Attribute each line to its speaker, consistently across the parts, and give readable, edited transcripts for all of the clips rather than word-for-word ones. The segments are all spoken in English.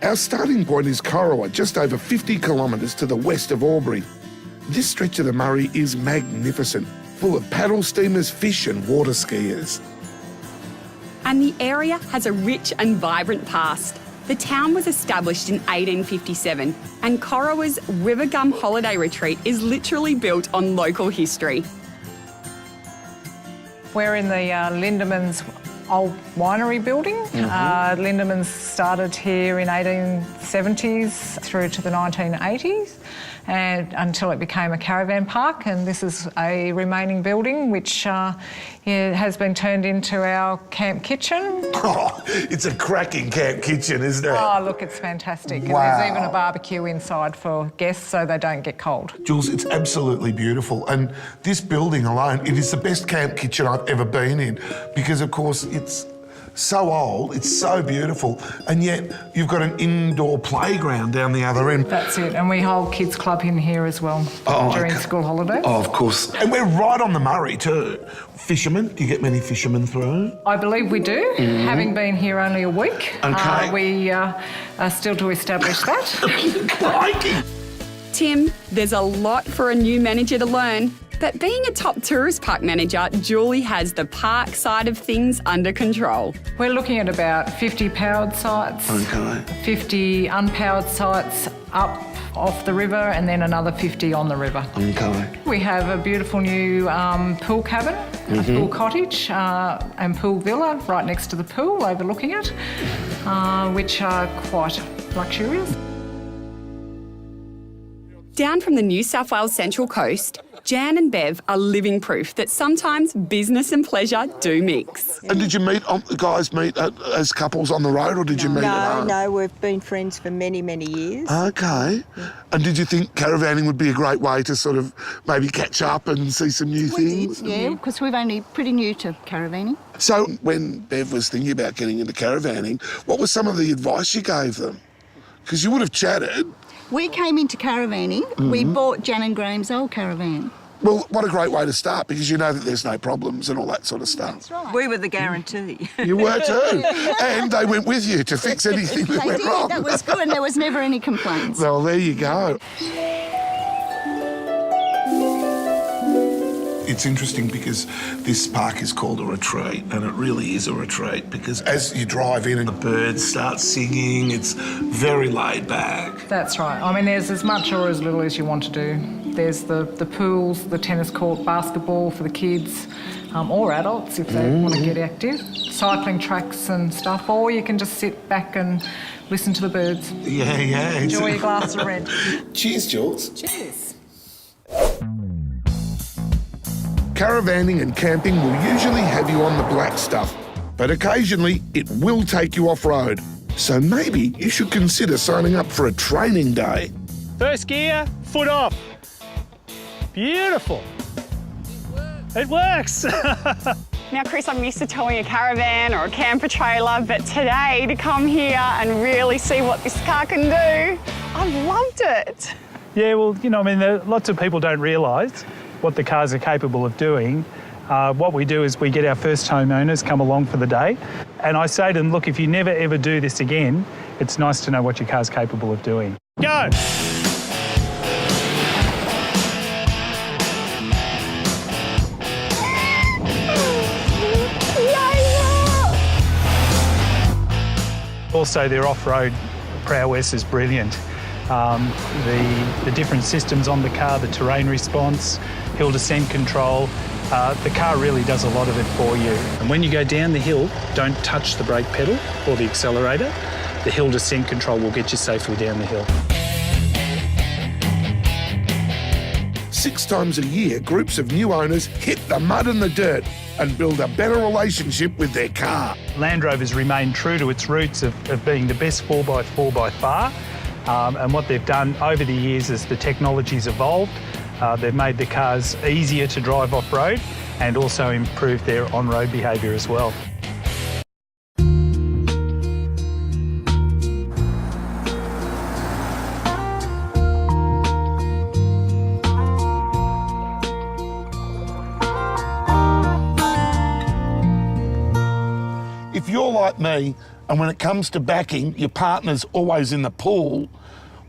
Speaker 1: Our starting point is Corowa, just over 50 kilometres to the west of Albury. This stretch of the Murray is magnificent, full of paddle steamers, fish and water skiers.
Speaker 2: And the area has a rich and vibrant past. The town was established in 1857 and Corowa's Rivergum Holiday Retreat is literally built on local history.
Speaker 3: We're in the Lindeman's old winery building. Lindeman's started here in 1870s through to the 1980s and until it became a caravan park, and this is a remaining building which has been turned into our camp kitchen.
Speaker 1: Oh, it's a cracking camp kitchen, isn't it?
Speaker 3: Oh, look, it's fantastic.
Speaker 1: Wow.
Speaker 3: And there's even a barbecue inside for guests so they don't get cold.
Speaker 1: Jules, it's absolutely beautiful. And this building alone, it is the best camp kitchen I've ever been in because, of course, it's so old, it's so beautiful, and yet you've got an indoor playground down the other end.
Speaker 3: That's it, and we hold kids club in here as well during school holidays.
Speaker 1: Oh, of course. And we're right on the Murray too. Fishermen, do you get many fishermen through?
Speaker 3: I believe we do, having been here only a week.
Speaker 1: Okay.
Speaker 3: We are still to establish that.
Speaker 1: Crikey!
Speaker 2: Tim, there's a lot for a new manager to learn, but being a top tourist park manager, Julie has the park side of things under control.
Speaker 3: We're looking at about 50 powered sites, 50 unpowered sites up off the river, and then another 50 on the river.
Speaker 1: Okay.
Speaker 3: We have a beautiful new pool cabin, a pool cottage and pool villa right next to the pool overlooking it, which are quite luxurious.
Speaker 2: Down from the New South Wales Central Coast, Jan and Bev are living proof that sometimes business and pleasure do mix.
Speaker 1: And did you meet, guys meet as couples on the road, or did you meet at home?
Speaker 4: No, we've been friends for many, many years.
Speaker 1: Okay. And did you think caravanning would be a great way to sort of maybe catch up and see some new things?
Speaker 5: Yeah, because we're only pretty new to caravanning.
Speaker 1: So when Bev was thinking about getting into caravanning, what was some of the advice you gave them? Because you would have chatted.
Speaker 5: We came into caravanning. We bought Jan and Graham's old caravan.
Speaker 1: Well, what a great way to start, because you know that there's no problems and all that sort of stuff.
Speaker 5: That's right.
Speaker 4: We were the guarantee.
Speaker 1: You were too. And they went with you to fix anything that
Speaker 5: They
Speaker 1: went
Speaker 5: did.
Speaker 1: wrong.
Speaker 5: That was good, and there was never any complaints.
Speaker 1: Well, there you go. It's interesting because this park is called a retreat, and it really is a retreat because as you drive in and the birds start singing, it's very laid back.
Speaker 3: That's right. I mean, there's as much or as little as you want to do. There's the pools, the tennis court, basketball for the kids, or adults if they want to get active, cycling tracks and stuff, or you can just sit back and listen to the birds.
Speaker 1: Yeah.
Speaker 3: Enjoy your glass of red.
Speaker 1: Cheers, Jules.
Speaker 3: Cheers.
Speaker 1: Caravanning and camping will usually have you on the black stuff, but occasionally it will take you off-road. So maybe you should consider signing up for a training day.
Speaker 6: First gear, foot off. Beautiful. It works.
Speaker 2: Now, Chris, I'm used to towing a caravan or a camper trailer, but today to come here and really see what this car can do, I've loved it.
Speaker 6: Yeah, well, you know, I mean, lots of people don't realise what the cars are capable of doing. What we do is we get our first homeowners come along for the day, and I say to them, look, if you never ever do this again, it's nice to know what your car's capable of doing. Go! Also, their off-road prowess is brilliant. The different systems on the car, the terrain response, hill descent control, the car really does a lot of it for you. And when you go down the hill, don't touch the brake pedal or the accelerator. The hill descent control will get you safely down the hill.
Speaker 1: 6 times a year, groups of new owners hit the mud and the dirt and build a better relationship with their car.
Speaker 6: Land Rover's remained true to its roots of being the best 4x4 by far. And what they've done over the years is the technology's evolved. They've made the cars easier to drive off-road and also improved their on-road behaviour as well.
Speaker 1: If you're like me, and when it comes to backing, your partner's always in the pool,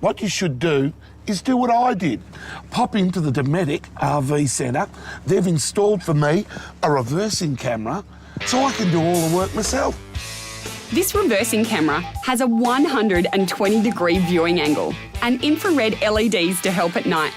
Speaker 1: what you should do is do what I did. Pop into the Dometic RV Centre. They've installed for me a reversing camera so I can do all the work myself.
Speaker 2: This reversing camera has a 120-degree viewing angle and infrared LEDs to help at night.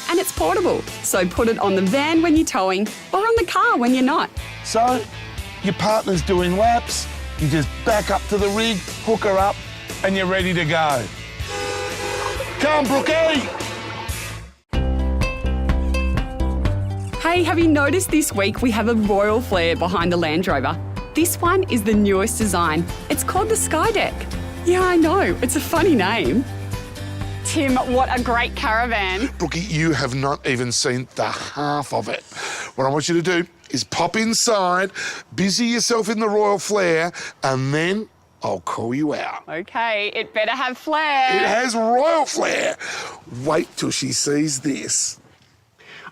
Speaker 2: And it's portable, so put it on the van when you're towing or on the car when you're not.
Speaker 1: So, your partner's doing laps, you just back up to the rig, hook her up, and you're ready to go. Come, Brookie!
Speaker 2: Hey, have you noticed this week we have a royal flair behind the Land Rover? This one is the newest design. It's called the Skydeck. Yeah, I know, it's a funny name. Tim, what a great caravan.
Speaker 1: Brookie, you have not even seen the half of it. What I want you to do is pop inside, busy yourself in the royal flair, and then I'll call you out.
Speaker 2: Okay, it better have flair.
Speaker 1: It has royal flair. Wait till she sees this.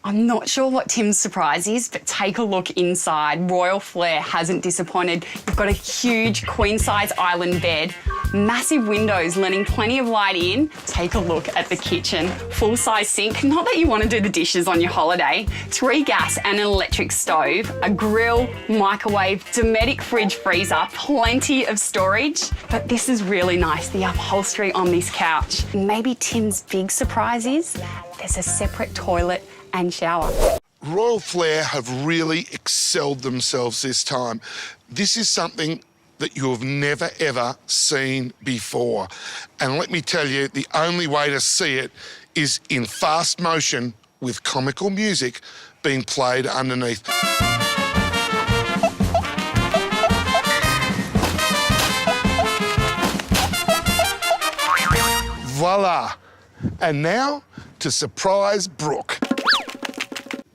Speaker 2: I'm not sure what Tim's surprise is, but take a look inside. Royal Flair hasn't disappointed. You've got a huge queen-size island bed, massive windows letting plenty of light in. Take a look at the kitchen. Full-size sink, not that you want to do the dishes on your holiday. 3 gas and an electric stove, a grill, microwave, Dometic fridge freezer, plenty of storage. But this is really nice, the upholstery on this couch. Maybe Tim's big surprise is there's a separate toilet and shower.
Speaker 1: Royal Flair have really excelled themselves this time. This is something that you have never, ever seen before. And let me tell you, the only way to see it is in fast motion with comical music being played underneath. Voila. And now to surprise Brooke.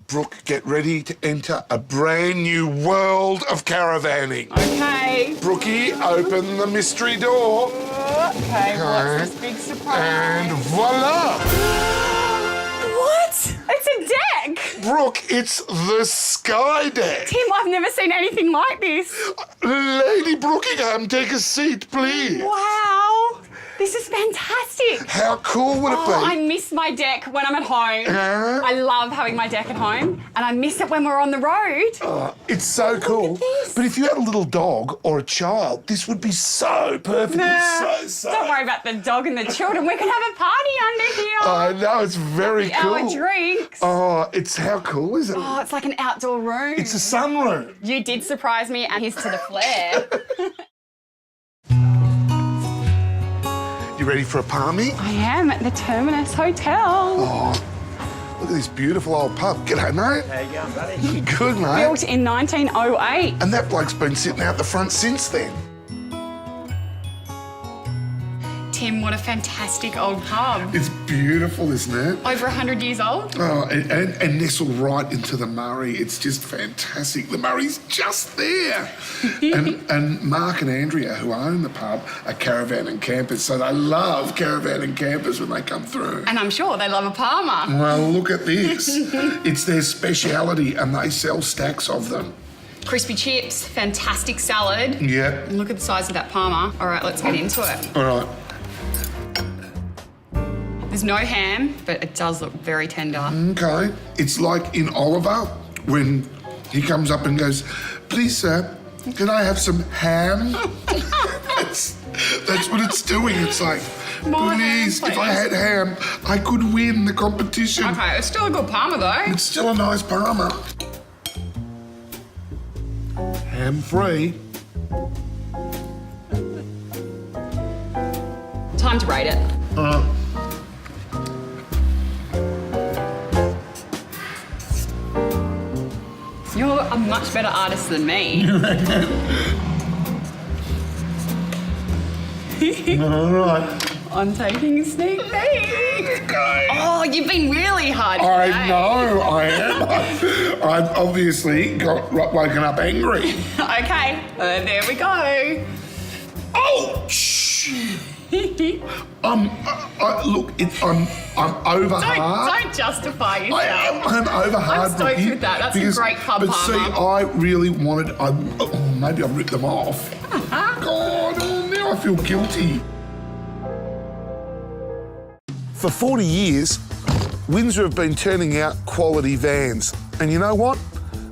Speaker 1: Brooke, get ready to enter a brand new world of caravanning.
Speaker 2: Okay.
Speaker 1: Brookie, open the mystery door.
Speaker 2: Okay, what's this big surprise?
Speaker 1: And voila!
Speaker 2: What? It's a deck!
Speaker 1: Brooke, it's the Sky Deck.
Speaker 2: Tim, I've never seen anything like this.
Speaker 1: Lady Brookingham, take a seat, please.
Speaker 2: Wow. This is fantastic.
Speaker 1: How cool would it be?
Speaker 2: I miss my deck when I'm at home. I love having my deck at home, and I miss it when we're on the road.
Speaker 1: It's so cool.
Speaker 2: Look at this.
Speaker 1: But if you had a little dog or a child, this would be so perfect. It's so.
Speaker 2: Don't worry about the dog and the children. We can have a party under here.
Speaker 1: I know, it's very cool.
Speaker 2: Our drinks.
Speaker 1: Oh, it's how cool is it?
Speaker 2: Oh, it's like an outdoor room.
Speaker 1: It's a sunroom.
Speaker 2: You did surprise me, and here's to the flair.
Speaker 1: You ready for a palmy?
Speaker 2: I am at the Terminus Hotel.
Speaker 1: Oh, look at this beautiful old pub. G'day, mate.
Speaker 7: How you going, buddy?
Speaker 1: Good, mate.
Speaker 2: Built in 1908.
Speaker 1: And that bloke's been sitting out the front since then.
Speaker 2: Tim, what a fantastic old pub.
Speaker 1: It's beautiful, isn't it?
Speaker 2: Over 100 years old.
Speaker 1: Oh, and nestled right into the Murray. It's just fantastic. The Murray's just there. and Mark and Andrea, who own the pub, are caravan and campers, so they love caravan and campers when they come through.
Speaker 2: And I'm sure they love a Parma.
Speaker 1: Well, look at this. It's their speciality, and they sell stacks of them.
Speaker 2: Crispy chips, fantastic salad.
Speaker 1: Yeah.
Speaker 2: And look at the size of that Parma. All right, let's get into it.
Speaker 1: All right.
Speaker 2: There's no ham, but it does look very tender.
Speaker 1: Okay. It's like in Oliver when he comes up and goes, "Please, sir, can I have some ham?" that's what it's doing. It's like,
Speaker 2: More ham,
Speaker 1: please, if I
Speaker 2: please."
Speaker 1: had ham, I could win the competition.
Speaker 2: Okay, it's still a good Parma though.
Speaker 1: It's still a nice Parma. Ham-free.
Speaker 2: Time to rate it. You're a much better artist than me.
Speaker 1: All right.
Speaker 2: I'm taking a sneak peek.
Speaker 1: Okay.
Speaker 2: Oh, you've been really hard today.
Speaker 1: I know, I am. I've obviously got woken up angry.
Speaker 2: Okay, there we go.
Speaker 1: Oh, shh. I'm over hard.
Speaker 2: Don't justify yourself.
Speaker 1: I'm over hard.
Speaker 2: I'm stoked with that. That's a great pub
Speaker 1: But
Speaker 2: Parma.
Speaker 1: see, I really wanted. Maybe I've ripped them off. God, oh, now I feel guilty. For 40 years, Windsor have been turning out quality vans. And you know what?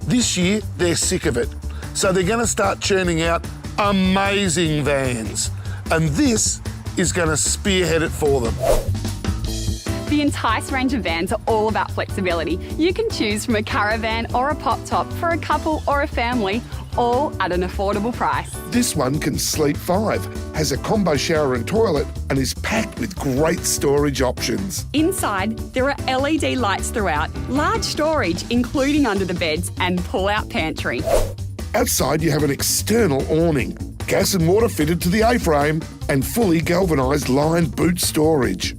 Speaker 1: This year, they're sick of it. So they're going to start churning out amazing vans. And this is going to spearhead it for them.
Speaker 2: The Entice range of vans are all about flexibility. You can choose from a caravan or a pop-top for a couple or a family, all at an affordable price.
Speaker 1: This one can sleep 5, has a combo shower and toilet, and is packed with great storage options.
Speaker 2: Inside, there are LED lights throughout, large storage including under the beds, and pull-out pantry.
Speaker 1: Outside, you have an external awning, gas and water fitted to the A-frame, and fully galvanised lined boot storage.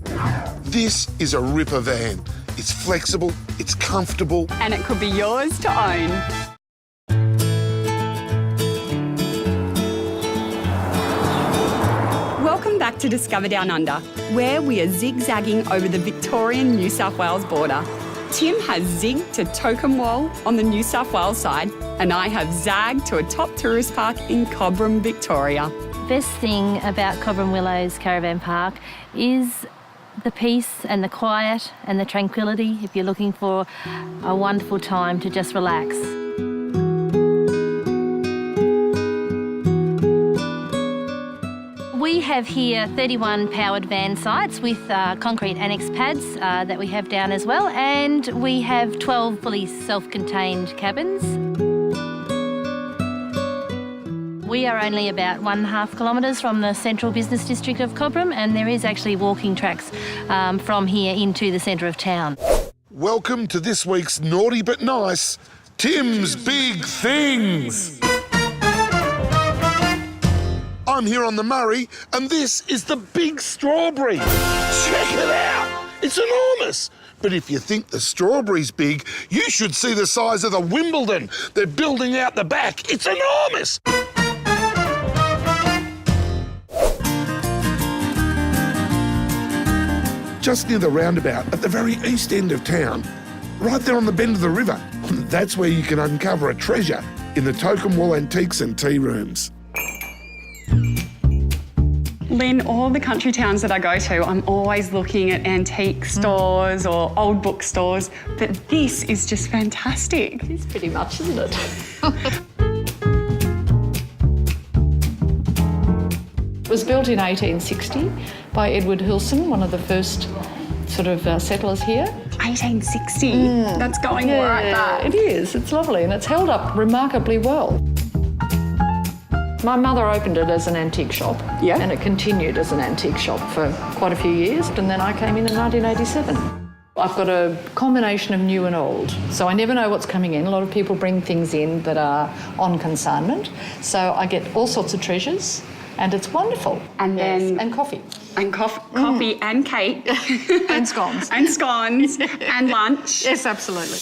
Speaker 1: This is a ripper van. It's flexible, it's comfortable.
Speaker 2: And it could be yours to own. Welcome back to Discover Downunder, where we are zigzagging over the Victorian New South Wales border. Tim has zigged to Tocumwal on the New South Wales side, and I have zagged to a top tourist park in Cobram, Victoria.
Speaker 7: Best thing about Cobram Willows Caravan Park is the peace and the quiet and the tranquility if you're looking for a wonderful time to just relax. We have here 31 powered van sites with concrete annex pads that we have down as well, and we have 12 fully self-contained cabins. We are only about 1.5 kilometres from the central business district of Cobram, and there is actually walking tracks from here into the centre of town.
Speaker 1: Welcome to this week's Naughty But Nice, Tim's Big Things. I'm here on the Murray, and this is the Big Strawberry. Check it out. It's enormous. But if you think the strawberry's big, you should see the size of the Wimbledon. They're building out the back. It's enormous. Just near the roundabout, at the very east end of town, right there on the bend of the river, that's where you can uncover a treasure in the Tocumwal Antiques and Tea Rooms.
Speaker 2: Lynn, all the country towns that I go to, I'm always looking at antique stores or old bookstores, but this is just fantastic.
Speaker 3: It's pretty much, isn't it? It was built in 1860 by Edward Hilson, one of the first sort of settlers here.
Speaker 2: 1860, that's going right back.
Speaker 3: It is, it's lovely, and it's held up remarkably well. My mother opened it as an antique shop, and it continued as an antique shop for quite a few years, and then I came in 1987. I've got a combination of new and old, so I never know what's coming in. A lot of people bring things in that are on consignment, so I get all sorts of treasures, and it's wonderful.
Speaker 2: And then...
Speaker 3: And coffee.
Speaker 2: And coffee and cake.
Speaker 3: And scones.
Speaker 2: And scones. And lunch.
Speaker 3: Yes, absolutely.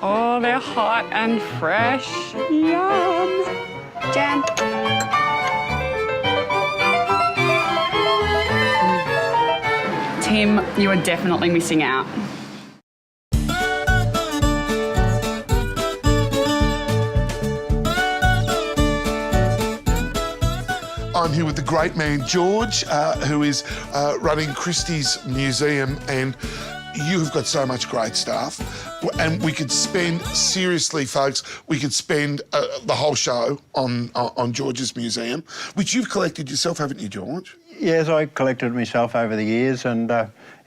Speaker 2: Oh, they're hot and fresh. Yum. Jan. Tim, you are definitely missing out.
Speaker 1: I'm here with the great man George, who is running Chrysties Museum, and you've got so much great stuff. And we could spend, seriously, folks, we could spend the whole show on George's museum, which you've collected yourself, haven't you, George?
Speaker 8: Yes, I collected myself over the years and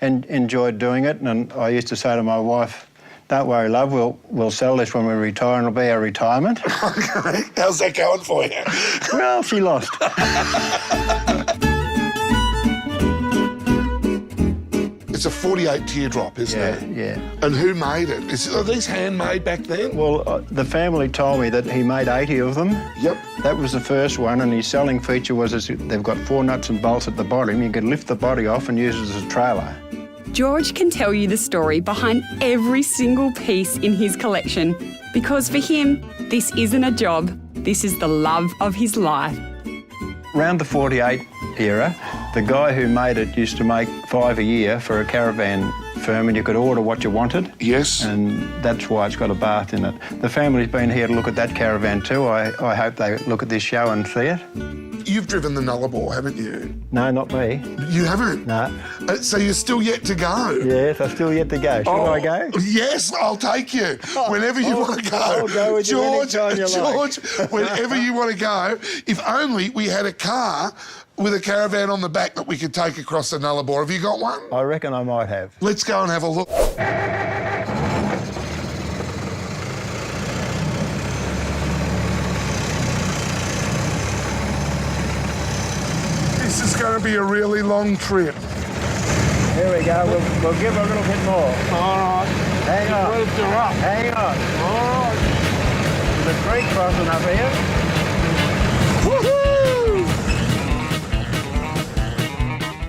Speaker 8: enjoyed doing it. And I used to say to my wife, "Don't worry, love, we'll sell this when we retire and it'll be our retirement."
Speaker 1: Okay, how's that going for you?
Speaker 8: Well, she lost.
Speaker 1: It's a 48 teardrop, isn't it?
Speaker 8: Yeah.
Speaker 1: And who made it? Are these handmade back then?
Speaker 8: Well, the family told me that he made 80 of them.
Speaker 1: Yep.
Speaker 8: That was the first one, and his selling feature was they've got 4 nuts and bolts at the bottom. You could lift the body off and use it as a trailer.
Speaker 2: George can tell you the story behind every single piece in his collection, because for him, this isn't a job, this is the love of his life.
Speaker 8: Around the 48 era, the guy who made it used to make 5 a year for a caravan firm and you could order what you wanted.
Speaker 1: Yes.
Speaker 8: And that's why it's got a bath in it. The family's been here to look at that caravan too. I hope they look at this show and see it.
Speaker 1: You've driven the Nullarbor, haven't you?
Speaker 8: No, not me.
Speaker 1: You haven't?
Speaker 8: No.
Speaker 1: So you're still yet to go?
Speaker 8: Yes, I'm still yet to go. Should I go?
Speaker 1: Yes, I'll take you. Whenever you want to go.
Speaker 8: I'll go with you anytime you like.
Speaker 1: George, whenever you want to go. If only we had a car with a caravan on the back that we could take across the Nullarbor. Have you got one?
Speaker 8: I reckon I might have.
Speaker 1: Let's go and have a look. This is going to be a really long trip.
Speaker 8: Here we go. We'll give a little bit more.
Speaker 1: All right.
Speaker 8: Hang on.
Speaker 1: Ropes are up.
Speaker 8: Hang on.
Speaker 1: All right.
Speaker 8: There's a creek crossing up here.
Speaker 1: Woohoo!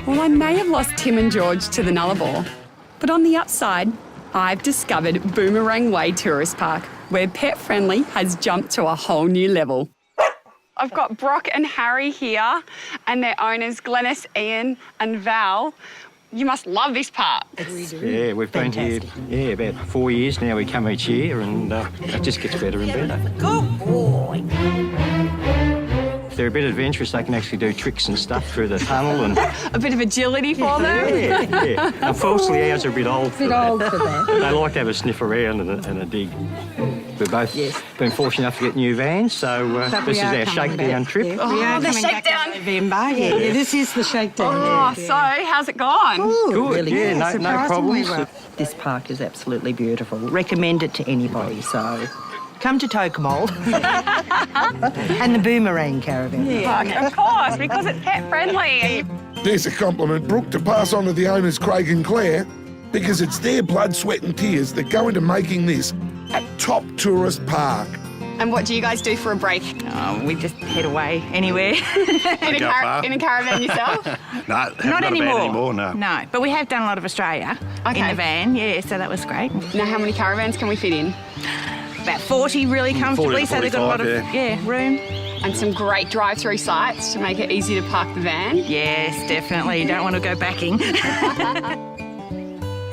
Speaker 2: Well, I may have lost Tim and George to the Nullarbor, but on the upside, I've discovered Boomerang Way Tourist Park, where pet friendly has jumped to a whole new level. I've got Brock and Harry here and their owners, Glenys, Ian and Val. You must love this park.
Speaker 9: Yeah, we've been here about 4 years now. We come each year and it just gets better and better.
Speaker 5: Good boy.
Speaker 9: If they're a bit adventurous, they can actually do tricks and stuff through the tunnel and...
Speaker 2: A bit of agility for them.
Speaker 9: Yeah. Unfortunately, ours are a bit old for that.
Speaker 5: Old for that.
Speaker 9: They like to have a sniff around and a dig. We've both been fortunate enough to get new vans, so this is our shakedown trip.
Speaker 2: Oh, the shakedown.
Speaker 10: November, yeah. This is the shakedown.
Speaker 2: Oh, so how's it gone?
Speaker 9: Good,
Speaker 10: really
Speaker 9: yeah,
Speaker 10: good.
Speaker 9: no
Speaker 10: Surprisingly
Speaker 9: problems.
Speaker 10: well. This park is absolutely beautiful. Recommend it to anybody, so come to Tocumwal and the Boomerang Caravan Park.
Speaker 2: Of course, because it's pet friendly.
Speaker 1: There's a compliment, Brooke, to pass on to the owners, Craig and Claire, because it's their blood, sweat and tears that go into making this a top tourist park.
Speaker 2: And what do you guys do for a break?
Speaker 11: We just head away anywhere.
Speaker 2: In a caravan yourself?
Speaker 11: Not anymore. No, but we have done a lot of Australia in the van, yeah, so that was great.
Speaker 2: Now, how many caravans can we fit in?
Speaker 11: About 40 really comfortably,
Speaker 8: 40 to
Speaker 11: so they've got a lot of
Speaker 8: 45,
Speaker 11: room.
Speaker 2: And some great drive-through sites to make it easy to park the van.
Speaker 11: Yes, definitely. You don't want to go backing.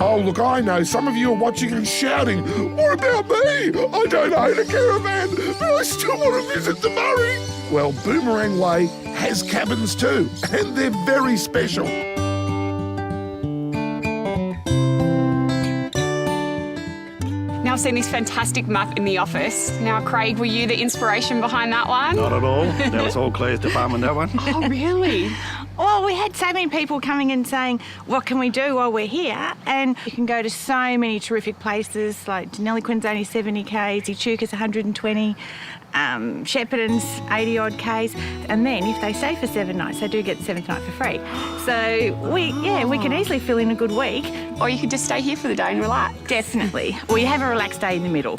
Speaker 1: Oh, look, I know some of you are watching and shouting, what about me? I don't own a caravan, but I still want to visit the Murray. Well, Boomerang Way has cabins too, and they're very special.
Speaker 2: Now, I've seen this fantastic map in the office. Now, Craig, were you the inspiration behind that one?
Speaker 8: Not at all. That was all Claire's department, that one.
Speaker 2: Oh, really?
Speaker 11: Well, we had so many people coming and saying, what can we do while we're here? And you can go to so many terrific places, like Deniliquin's only 70 k's, Echuca's 120, Shepparton's 80 odd k's. And then if they stay for 7 nights, they do get the 7th night for free. So we can easily fill in a good week.
Speaker 2: Or you could just stay here for the day and relax.
Speaker 11: Definitely. Or you have a relaxed day in the middle.